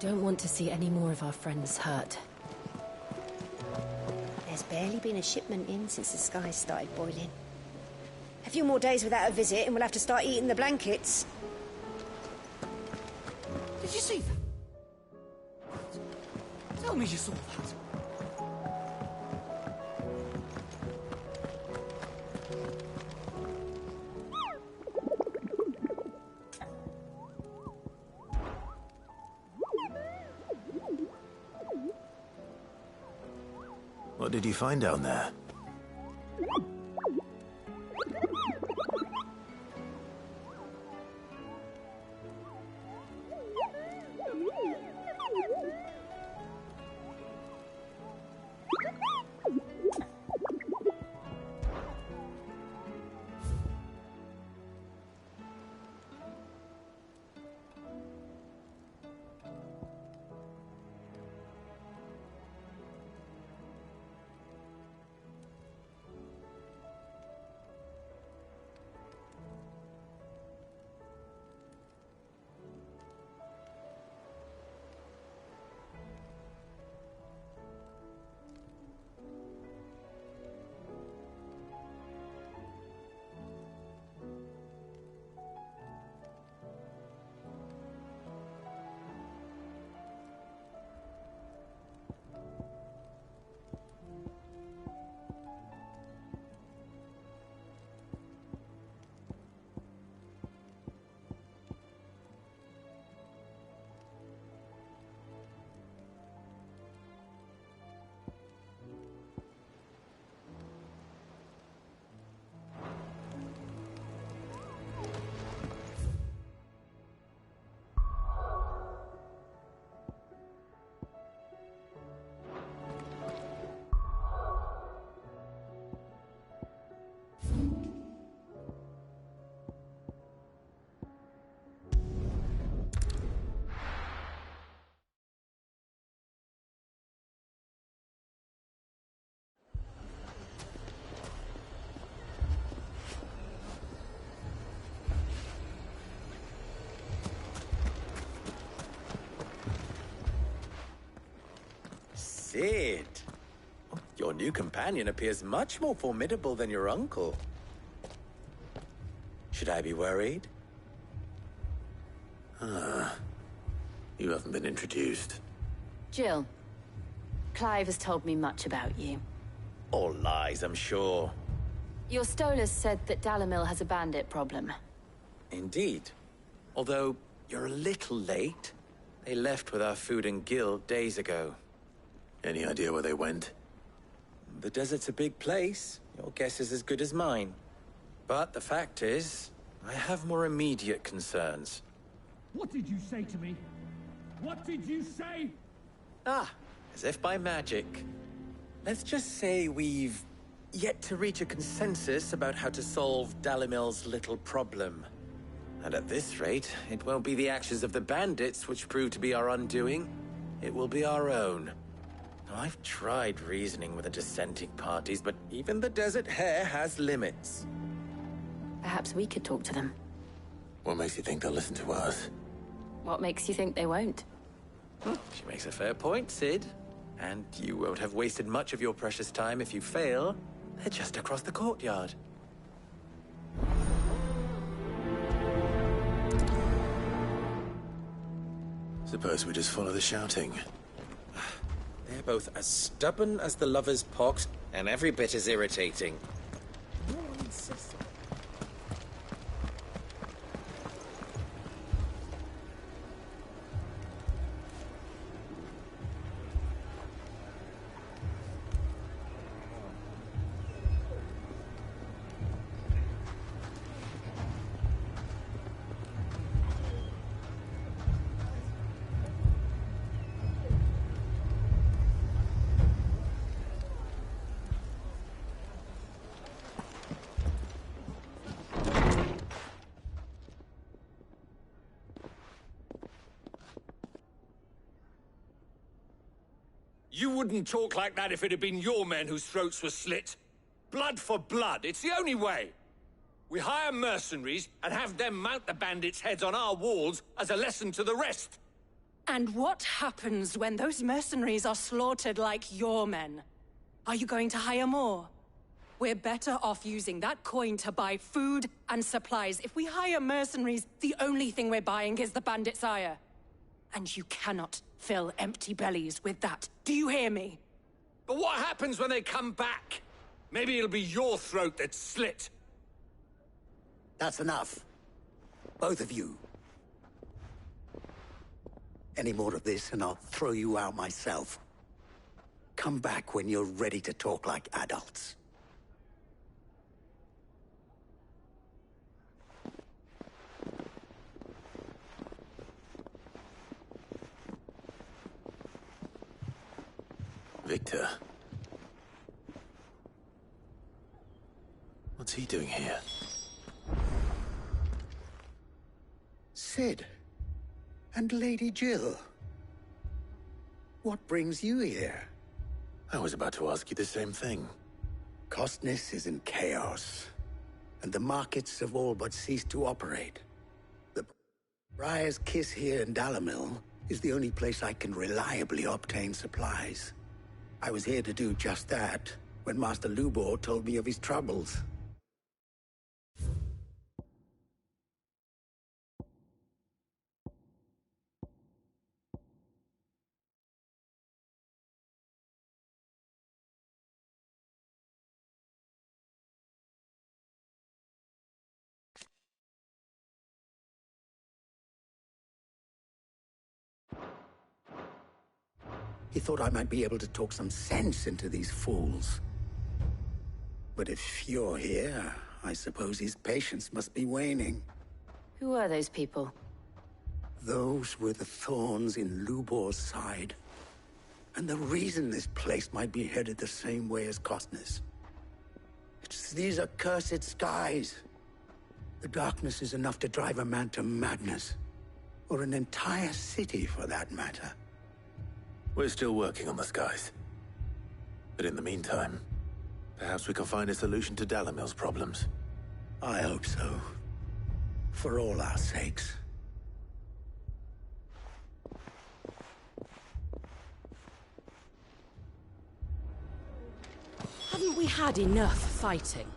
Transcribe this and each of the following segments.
don't want to see any more of our friends hurt. There's barely been a shipment in since the skies started boiling. A few more days without a visit and we'll have to start eating the blankets. Did you see that? Tell me you saw that. What did you find down there? Sid, your new companion appears much more formidable than your uncle. Should I be worried? You haven't been introduced. Jill, Clive has told me much about you. All lies, I'm sure. Your Stolas said that Dalamil has a bandit problem. Indeed. Although, you're a little late. They left with our food and guild days ago. Any idea where they went? The desert's a big place. Your guess is as good as mine. But the fact is, I have more immediate concerns. What did you say to me? What did you say? Ah, as if by magic. Let's just say we've yet to reach a consensus about how to solve Dalimil's little problem. And at this rate, it won't be the actions of the bandits which prove to be our undoing. It will be our own. Now, I've tried reasoning with the dissenting parties, but even the Desert Hare has limits. Perhaps we could talk to them. What makes you think they'll listen to us? What makes you think they won't? She makes a fair point, Sid. And you won't have wasted much of your precious time if you fail. They're just across the courtyard. Suppose we just follow the shouting. They're both as stubborn as the lover's pox, and every bit as irritating. You wouldn't talk like that if it had been your men whose throats were slit. Blood for blood, it's the only way. We hire mercenaries and have them mount the bandits' heads on our walls as a lesson to the rest. And what happens when those mercenaries are slaughtered like your men? Are you going to hire more? We're better off using that coin to buy food and supplies. If we hire mercenaries, the only thing we're buying is the bandit's ire. And you cannot fill empty bellies with that. Do you hear me? But what happens when they come back? Maybe it'll be your throat that's slit. That's enough. Both of you. Any more of this and I'll throw you out myself. Come back when you're ready to talk like adults. Victor. What's he doing here? Sid. And Lady Jill. What brings you here? I was about to ask you the same thing. Costness is in chaos, and the markets have all but ceased to operate. The Briar's Kiss here in Dalimil is the only place I can reliably obtain supplies. I was here to do just that when Master Lubor told me of his troubles. He thought I might be able to talk some sense into these fools. But if you're here, I suppose his patience must be waning. Who are those people? Those were the thorns in Lubor's side. And the reason this place might be headed the same way as Costness. It's these accursed skies. The darkness is enough to drive a man to madness. Or an entire city, for that matter. We're still working on the skies. But in the meantime, perhaps we can find a solution to Dalimil's problems. I hope so. For all our sakes. Haven't we had enough fighting?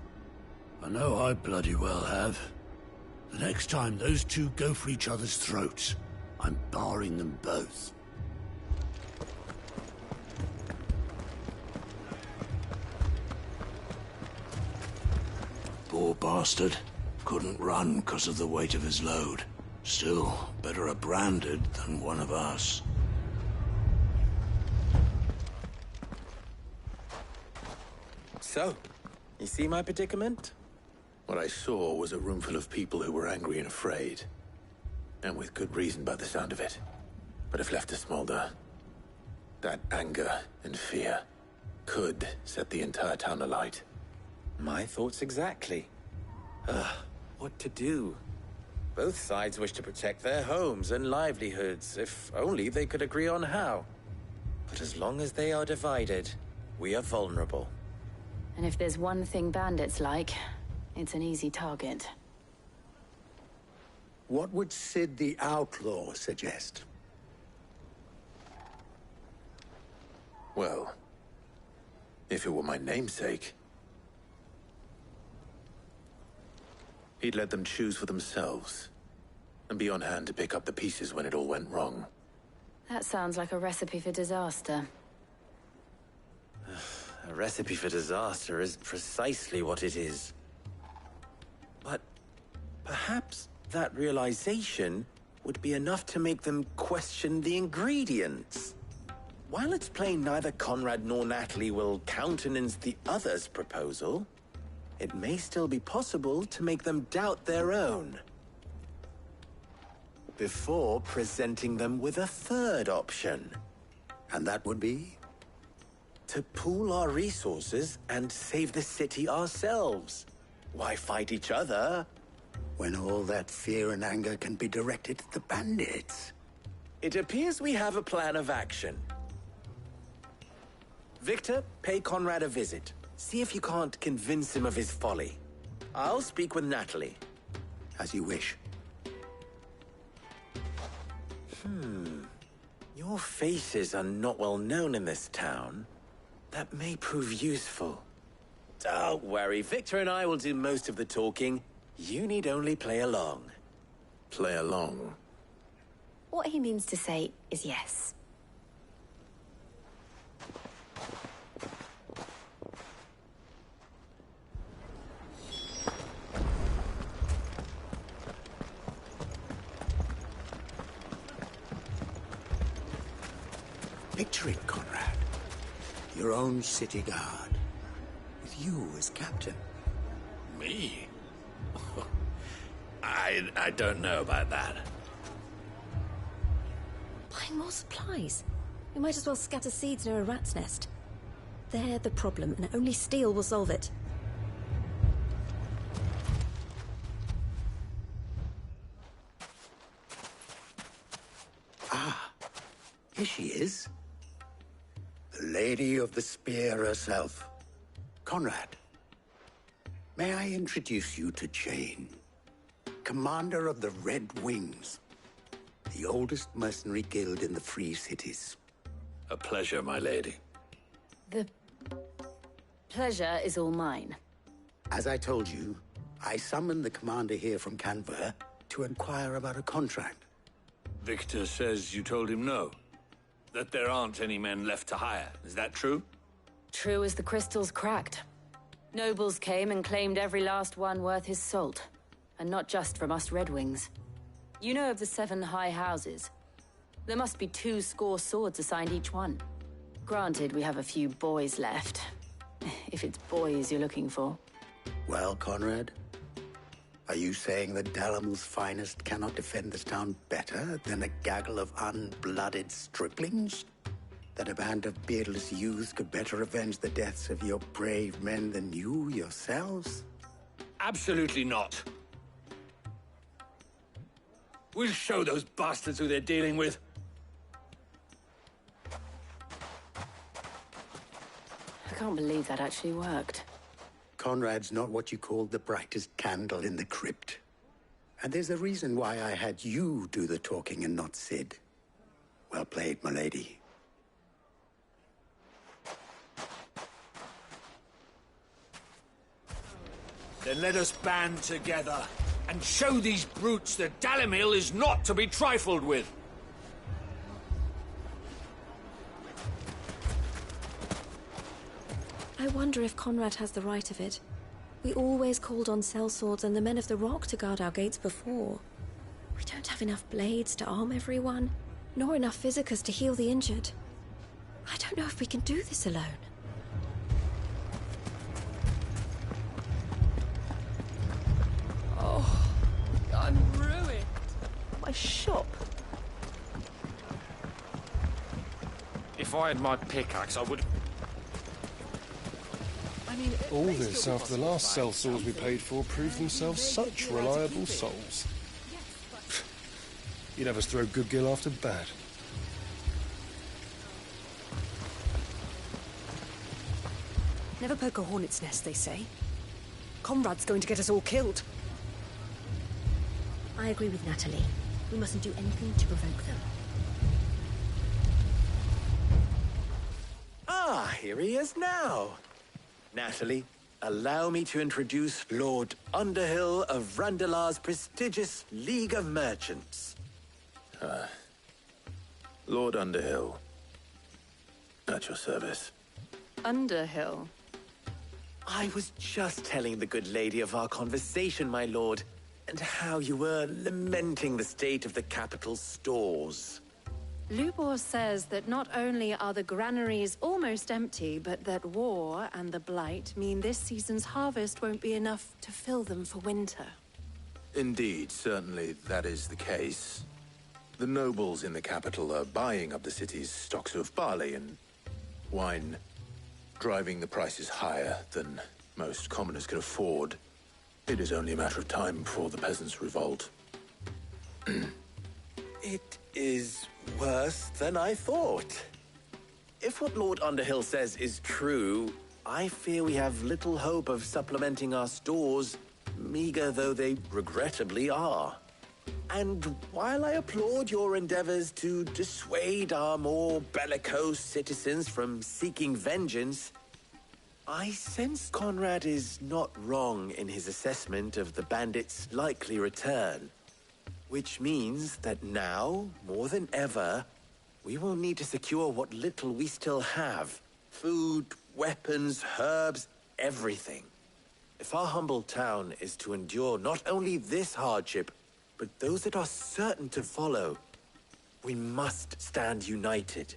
I know I bloody well have. The next time those two go for each other's throats, I'm barring them both. Poor bastard. Couldn't run because of the weight of his load. Still, better a branded than one of us. So, you see my predicament? What I saw was a room full of people who were angry and afraid. And with good reason by the sound of it. But if left to smolder, that anger and fear could set the entire town alight. My thoughts exactly. What to do? Both sides wish to protect their homes and livelihoods, if only they could agree on how. But as long as they are divided, we are vulnerable. And if there's one thing bandits like, it's an easy target. What would Sid the Outlaw suggest? Well, if it were my namesake, he'd let them choose for themselves, and be on hand to pick up the pieces when it all went wrong. That sounds like a recipe for disaster. A recipe for disaster is precisely what it is. But perhaps that realization would be enough to make them question the ingredients. While it's plain neither Conrad nor Natalie will countenance the other's proposal, it may still be possible to make them doubt their own. Before presenting them with a third option. And that would be? To pool our resources and save the city ourselves. Why fight each other? When all that fear and anger can be directed at the bandits. It appears we have a plan of action. Victor, pay Conrad a visit. See if you can't convince him of his folly. I'll speak with Natalie. As you wish. Your faces are not well known in this town. That may prove useful. Don't worry, Victor and I will do most of the talking. You need only play along. Play along? What he means to say is yes. Picture it, Conrad. Your own city guard. With you as captain. Me? I don't know about that. Buying more supplies. We might as well scatter seeds near a rat's nest. They're the problem, and only steel will solve it. Ah, here she is. The Lady of the Spear herself. Conrad, may I introduce you to Jane, commander of the Red Wings, the oldest mercenary guild in the Free Cities. A pleasure, my lady. The pleasure is all mine. As I told you, I summoned the commander here from Canver to inquire about a contract. Victor says you told him no. That there aren't any men left to hire. Is that true? True as the crystals cracked. Nobles came and claimed every last one worth his salt. And not just from us Red Wings. You know of the 7 high houses. There must be 2 swords assigned each one. Granted, we have a few boys left. If it's boys you're looking for. Well, Conrad, are you saying that Dalamil's finest cannot defend this town better than a gaggle of unblooded striplings? That a band of beardless youths could better avenge the deaths of your brave men than you yourselves? Absolutely not. We'll show those bastards who they're dealing with. I can't believe that actually worked. Conrad's not what you called the brightest candle in the crypt. And there's a reason why I had you do the talking and not Sid. Well played, my lady. Then let us band together and show these brutes that Dalimil is not to be trifled with. I wonder if Conrad has the right of it. We always called on sellswords and the men of the Rock to guard our gates before. We don't have enough blades to arm everyone, nor enough physicers to heal the injured. I don't know if we can do this alone. Oh, I'm ruined. My shop. If I had my pickaxe, I would... All this after the last sellswords we paid for proved themselves such reliable souls. You'd have us throw good gill after bad. Never poke a hornet's nest, they say. Conrad's going to get us all killed. I agree with Natalie. We mustn't do anything to provoke them. Ah, here he is now. Natalie, allow me to introduce Lord Underhill of Randalar's prestigious League of Merchants. Lord Underhill. At your service. Underhill. I was just telling the good lady of our conversation, my lord, and how you were lamenting the state of the capital's stores. Lubor says that not only are the granaries almost empty, but that war and the Blight mean this season's harvest won't be enough to fill them for winter. Indeed, certainly that is the case. The nobles in the capital are buying up the city's stocks of barley and wine, driving the prices higher than most commoners can afford. It is only a matter of time before the peasants revolt. It is worse than I thought. If what Lord Underhill says is true, I fear we have little hope of supplementing our stores, meager though they regrettably are. And while I applaud your endeavors to dissuade our more bellicose citizens from seeking vengeance, I sense Conrad is not wrong in his assessment of the bandits' likely return. Which means that now, more than ever, we will need to secure what little we still have. Food, weapons, herbs, everything. If our humble town is to endure not only this hardship, but those that are certain to follow, we must stand united.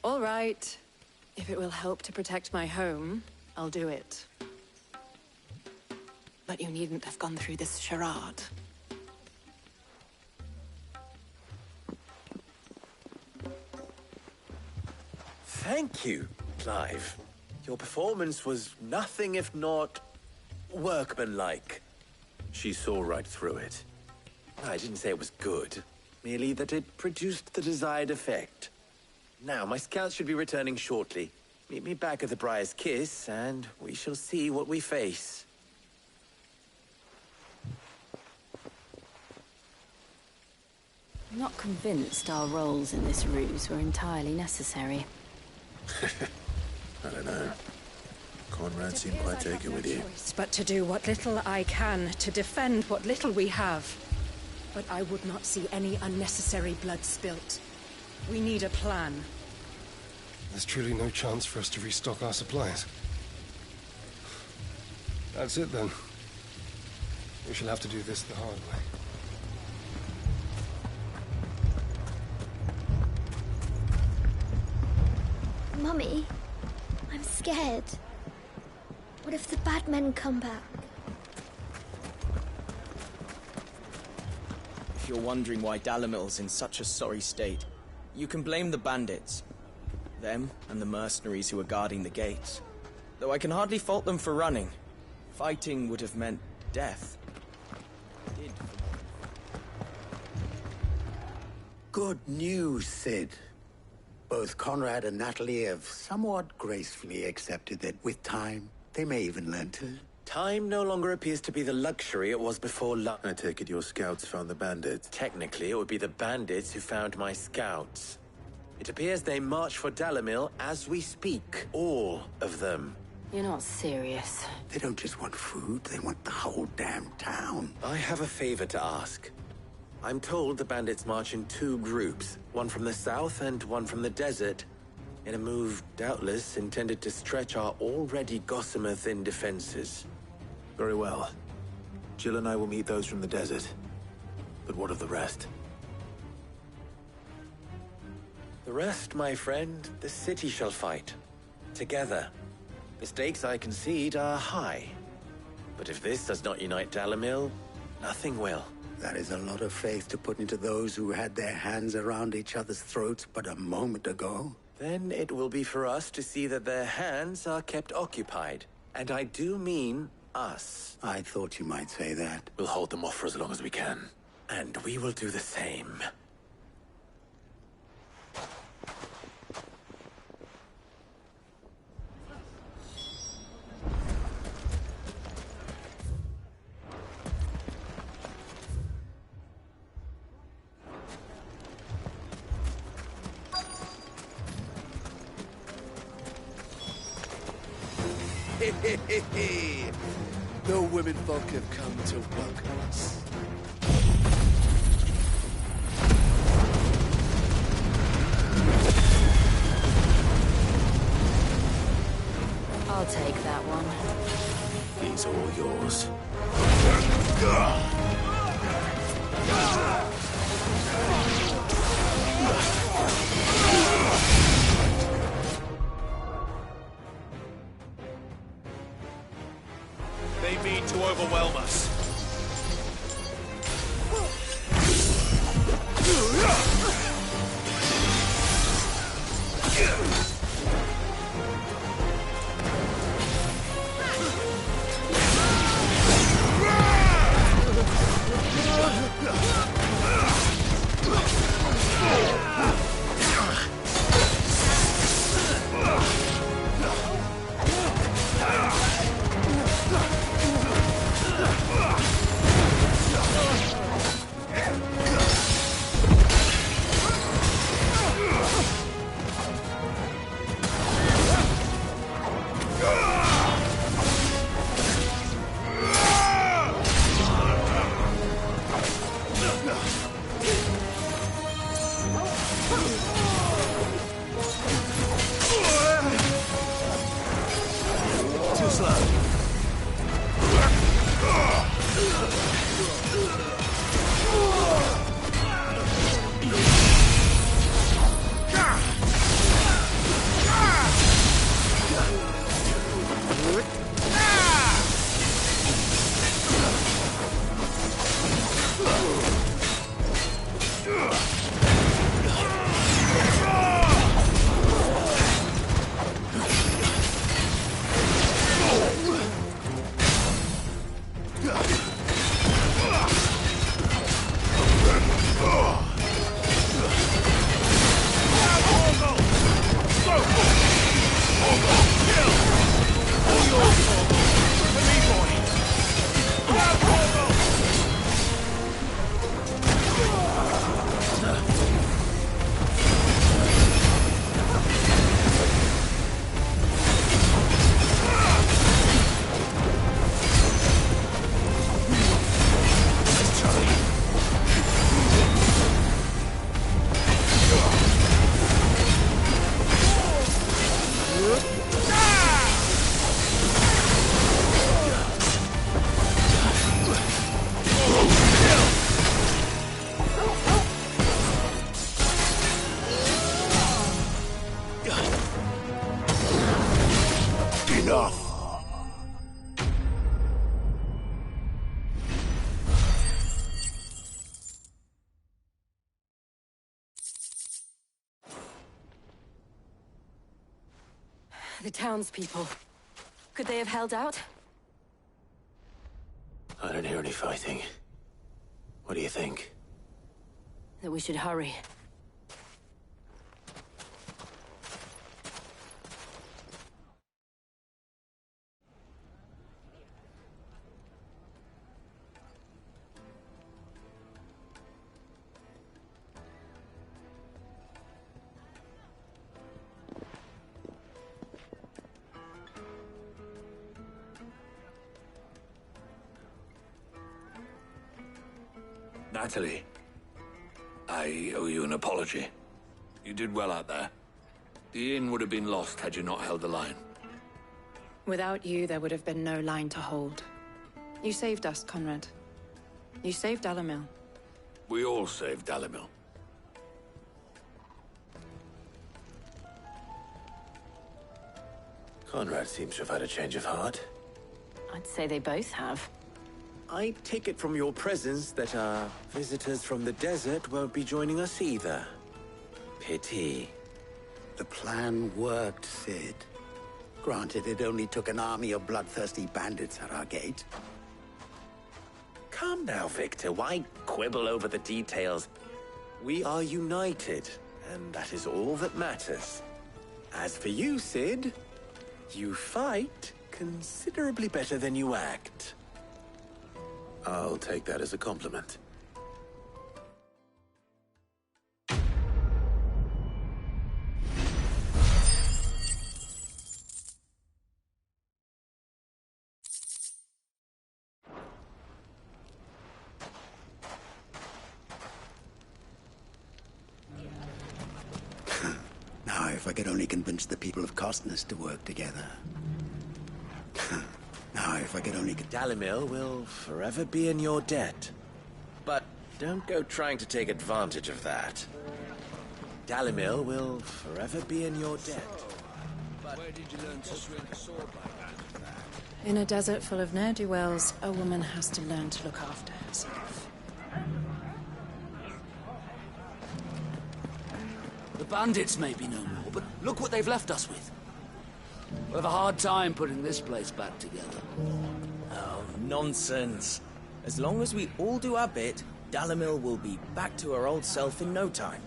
All right. If it will help to protect my home, I'll do it. But you needn't have gone through this charade. Thank you, Clive. Your performance was nothing if not workmanlike. She saw right through it. I didn't say it was good, merely that it produced the desired effect. Now, my scouts should be returning shortly. Meet me back at the Briar's Kiss, and we shall see what we face. I'm not convinced our roles in this ruse were entirely necessary. I don't know. Conrad seemed quite taken with you. But to do what little I can to defend what little we have. But I would not see any unnecessary blood spilt. We need a plan. There's truly no chance for us to restock our supplies. That's it then. We shall have to do this the hard way. Mummy, I'm scared. What if the bad men come back? If you're wondering why Dalimil's in such a sorry state, you can blame the bandits. Them and the mercenaries who are guarding the gates. Though I can hardly fault them for running. Fighting would have meant death. Good news, Sid. Both Conrad and Natalie have somewhat gracefully accepted that with time, they may even learn to... Time no longer appears to be the luxury it was before I take it your scouts found the bandits. Technically, it would be the bandits who found my scouts. It appears they march for Dalimil as we speak. All of them. You're not serious. They don't just want food, they want the whole damn town. I have a favor to ask. I'm told the bandits march in 2 groups, one from the south and one from the desert, in a move doubtless intended to stretch our already gossamer-thin defenses. Very well. Jill and I will meet those from the desert. But what of the rest? The rest, my friend, the city shall fight. Together. The stakes, I concede, are high. But if this does not unite Dalimil, nothing will. That is a lot of faith to put into those who had their hands around each other's throats but a moment ago. Then it will be for us to see that their hands are kept occupied. And I do mean us. I thought you might say that. We'll hold them off for as long as we can. And we will do the same. The women folk have come to welcome us. I'll take that one. He's all yours. They mean to overwhelm us. Enough! The townspeople. Could they have held out? I don't hear any fighting. What do you think? That we should hurry. Natalie, I owe you an apology. You did well out there. The inn would have been lost had you not held the line. Without you, there would have been no line to hold. You saved us, Conrad. You saved Dalimil. We all saved Dalimil. Conrad seems to have had a change of heart. I'd say they both have. I take it from your presence that our visitors from the desert won't be joining us either. Pity. The plan worked, Sid. Granted, it only took an army of bloodthirsty bandits at our gate. Calm now, Victor. Why quibble over the details? We are united, and that is all that matters. As for you, Sid, you fight considerably better than you act. I'll take that as a compliment. Now, if I could only convince the people of Costness to work together. Now, if I could only get... Dalimil will forever be in your debt. But don't go trying to take advantage of that. Dalimil will forever be in your debt. But where did you learn to swing a sword like that? In a desert full of ne'er-do-wells, a woman has to learn to look after herself. The bandits may be no more, but look what they've left us with. We'll have a hard time putting this place back together. Oh, nonsense. As long as we all do our bit, Dalimil will be back to her old self in no time.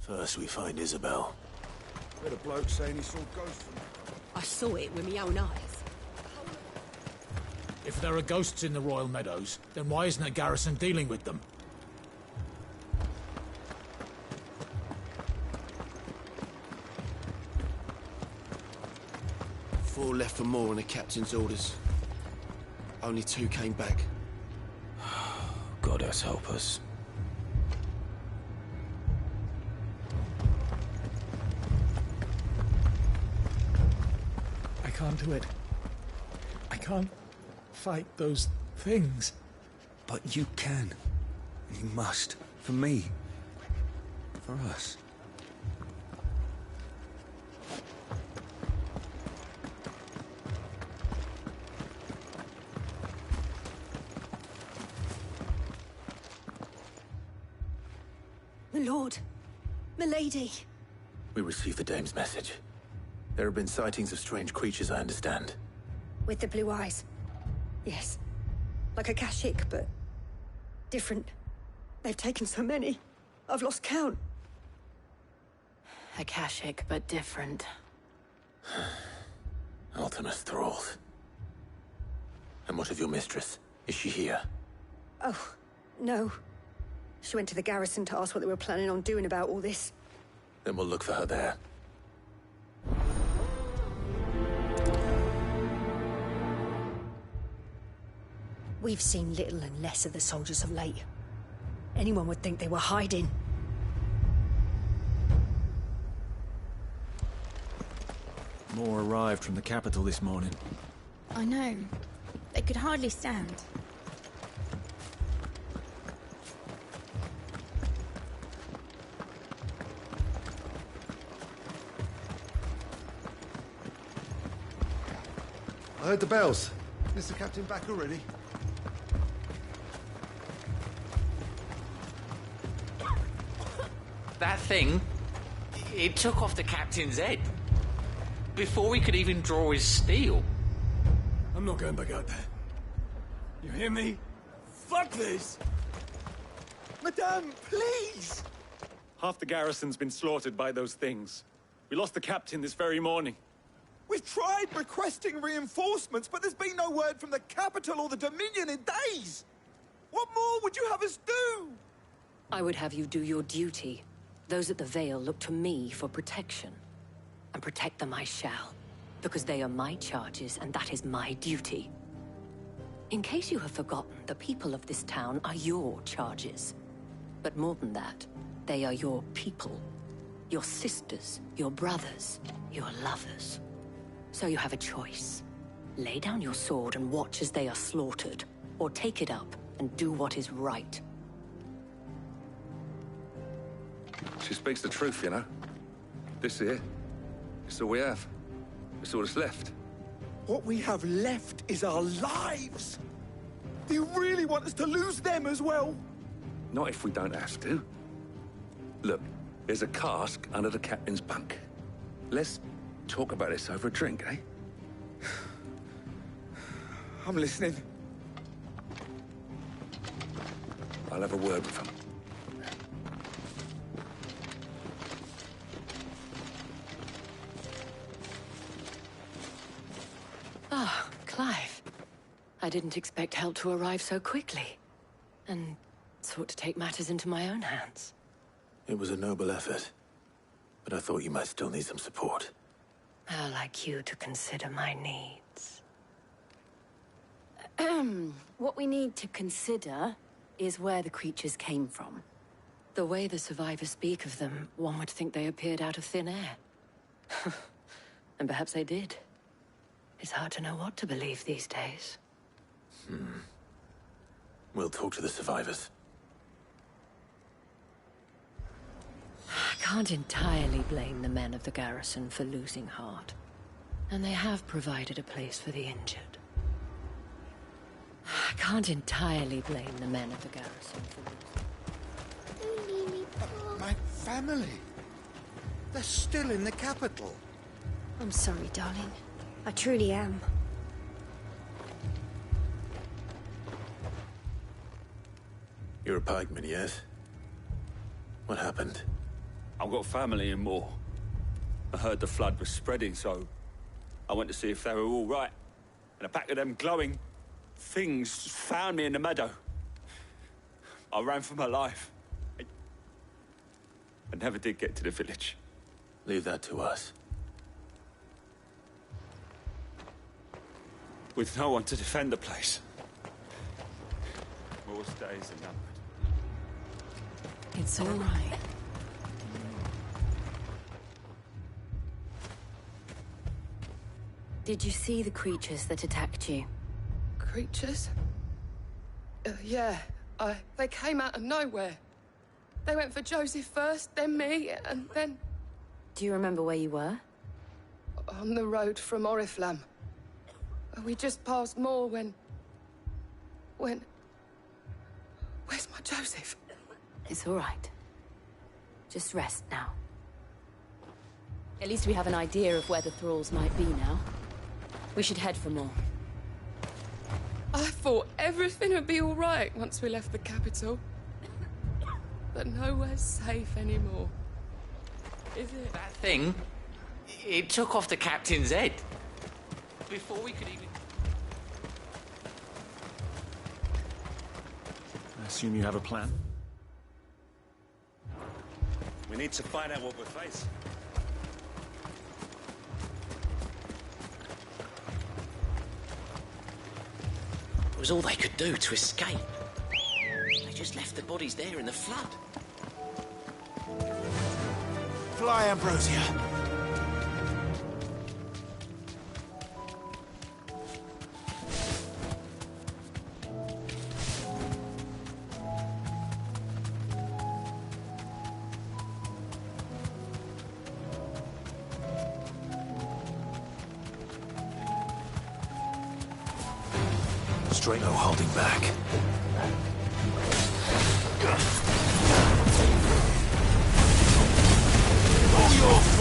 First we find Isabel. Got a bloke saying he saw ghosts from... I saw it with my own eyes. If there are ghosts in the Royal Meadows, then why isn't a garrison dealing with them? Four left for more on the captain's orders. Only 2 came back. God help us. I can't do it. I can't fight those things. But you can. You must. For me. For us. Lord, Milady! We received the dame's message. There have been sightings of strange creatures, I understand. With the blue eyes. Yes. Like a Kashik, but different. They've taken so many. I've lost count. Akashic, but different. Ultimus thralls. And what of your mistress? Is she here? Oh, no. She went to the garrison to ask what they were planning on doing about all this. Then we'll look for her there. We've seen little and less of the soldiers of late. Anyone would think they were hiding. More arrived from the capital this morning. I know. They could hardly stand. I heard the bells. Is the captain back already? That thing, it took off the captain's head. Before we could even draw his steel. I'm not going back out there. You hear me? Fuck this! Madame, please! Half the garrison's been slaughtered by those things. We lost the captain this very morning. We've tried requesting reinforcements, but there's been no word from the capital or the Dominion in days! What more would you have us do? I would have you do your duty. Those at the Vale look to me for protection. And protect them I shall. Because they are my charges, and that is my duty. In case you have forgotten, the people of this town are your charges. But more than that, they are your people. Your sisters, your brothers, your lovers. So you have a choice. Lay down your sword and watch as they are slaughtered, or take it up and do what is right. She speaks the truth, you know. This here, it's all we have. It's all that's left. What we have left is our lives! Do you really want us to lose them as well? Not if we don't have to. Look, there's a cask under the captain's bunk. Let's talk about this over a drink, eh? I'm listening. I'll have a word with him. Ah, Clive. I didn't expect help to arrive so quickly. And sought to take matters into my own hands. It was a noble effort. But I thought you might still need some support. How like you to consider my needs. What we need to consider is where the creatures came from. The way the survivors speak of them, one would think they appeared out of thin air. And perhaps they did. It's hard to know what to believe these days. We'll talk to the survivors. I can't entirely blame the men of the garrison for losing heart. And they have provided a place for the injured. I can't entirely blame the men of the garrison for losing... My family. They're still in the capital. I'm sorry, darling. I truly am. You're a pikeman, yes? What happened? I've got family in Moor. I heard the flood was spreading, so I went to see if they were all right. And a pack of them glowing things found me in the meadow. I ran for my life. I never did get to the village. Leave that to us. With no one to defend the place. Moor's days are numbered. It's all right. Did you see the creatures that attacked you? Creatures? Yeah. They came out of nowhere. They went for Joseph first, then me, and then... Do you remember where you were? On the road from Oriflamme. We just passed Moor when... Where's my Joseph? It's all right. Just rest now. At least we have an idea of where the thralls might be now. We should head for more. I thought everything would be all right once we left the capital. But nowhere's safe anymore. Is it? That thing, it took off the captain's head. Before we could even... I assume you have a plan? We need to find out what we're facing. It was all they could do to escape. They just left the bodies there in the flood. Fly, Ambrosia. Straight, no holding back. All yours,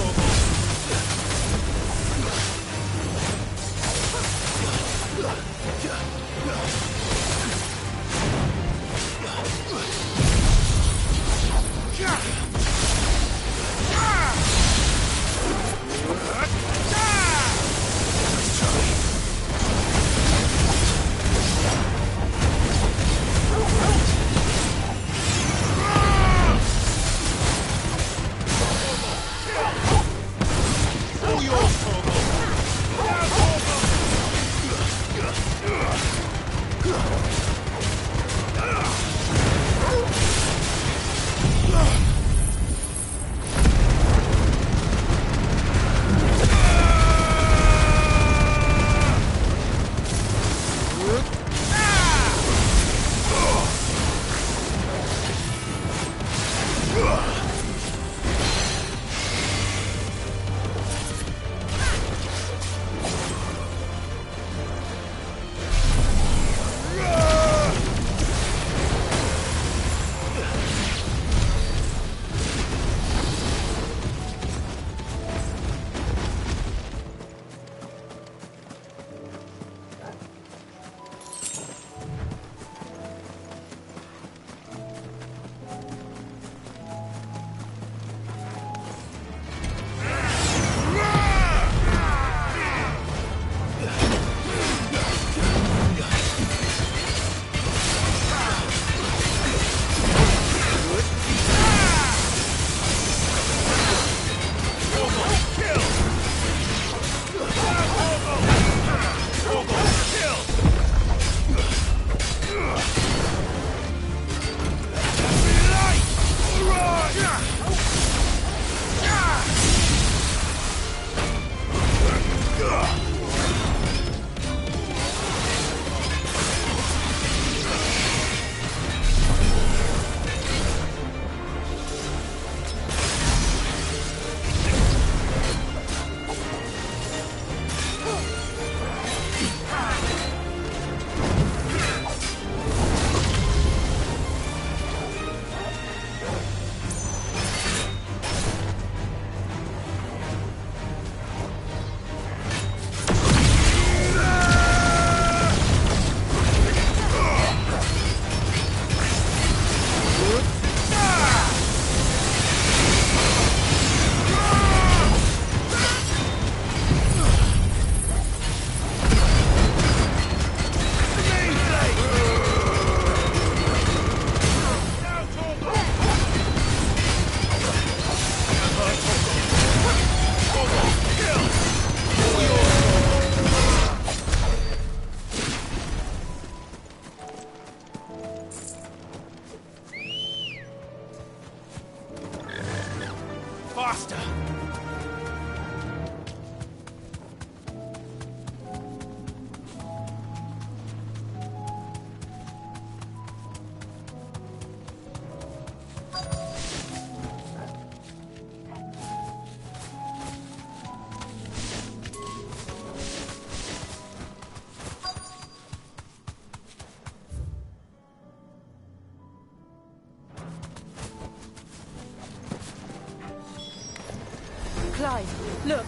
Clive, look.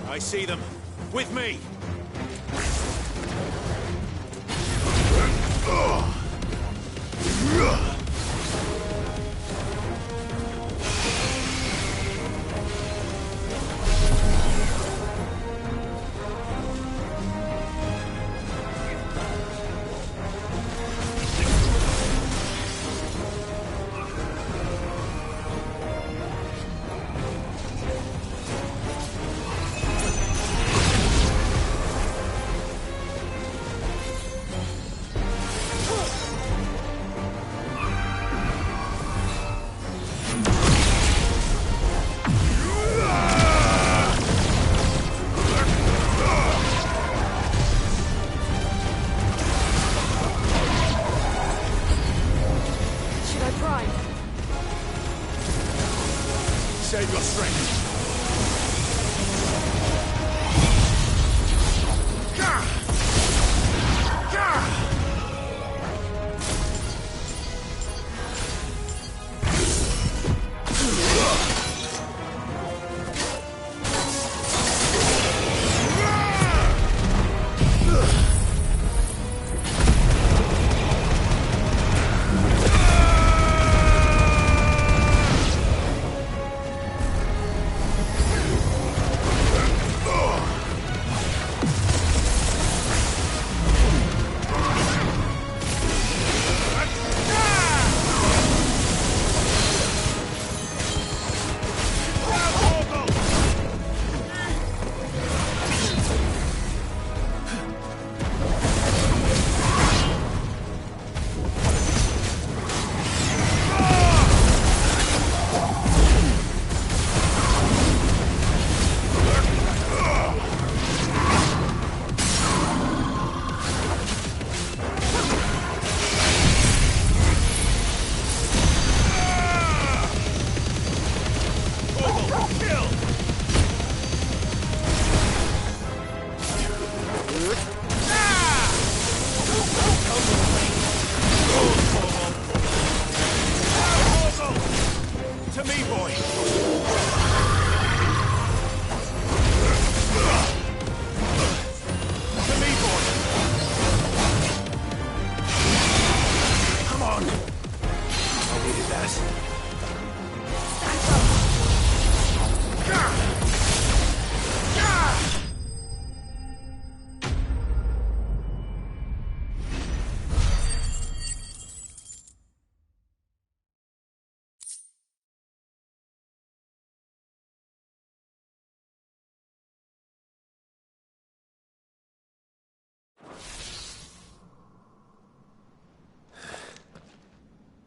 I see them. With me! Save your strength.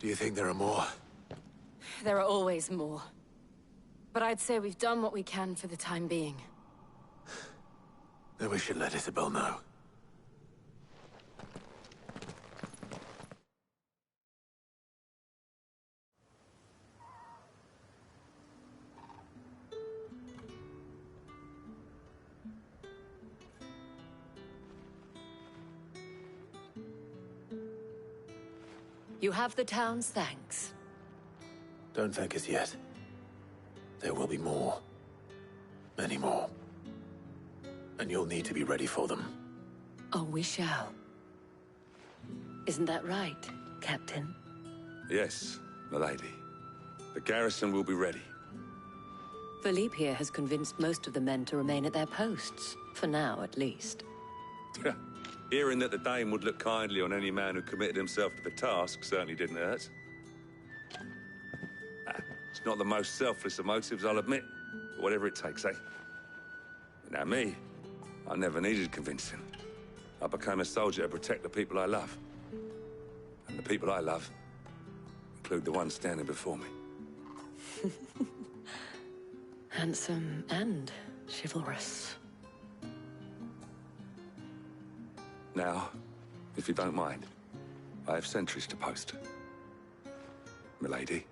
Do you think there are more? There are always more. But I'd say we've done what we can for the time being. Then we should let Isabel know. You have the town's thanks. Don't thank us yet. There will be more. Many more. And you'll need to be ready for them. Oh, we shall. Isn't that right, Captain? Yes, milady. The garrison will be ready. Philippe here has convinced most of the men to remain at their posts. For now, at least. Hearing that the Dame would look kindly on any man who committed himself to the task certainly didn't hurt. It's not the most selfless of motives, I'll admit. But whatever it takes, eh? Now me, I never needed convincing. I became a soldier to protect the people I love. And the people I love include the ones standing before me. Handsome and chivalrous. Now, if you don't mind, I have sentries to post. Milady.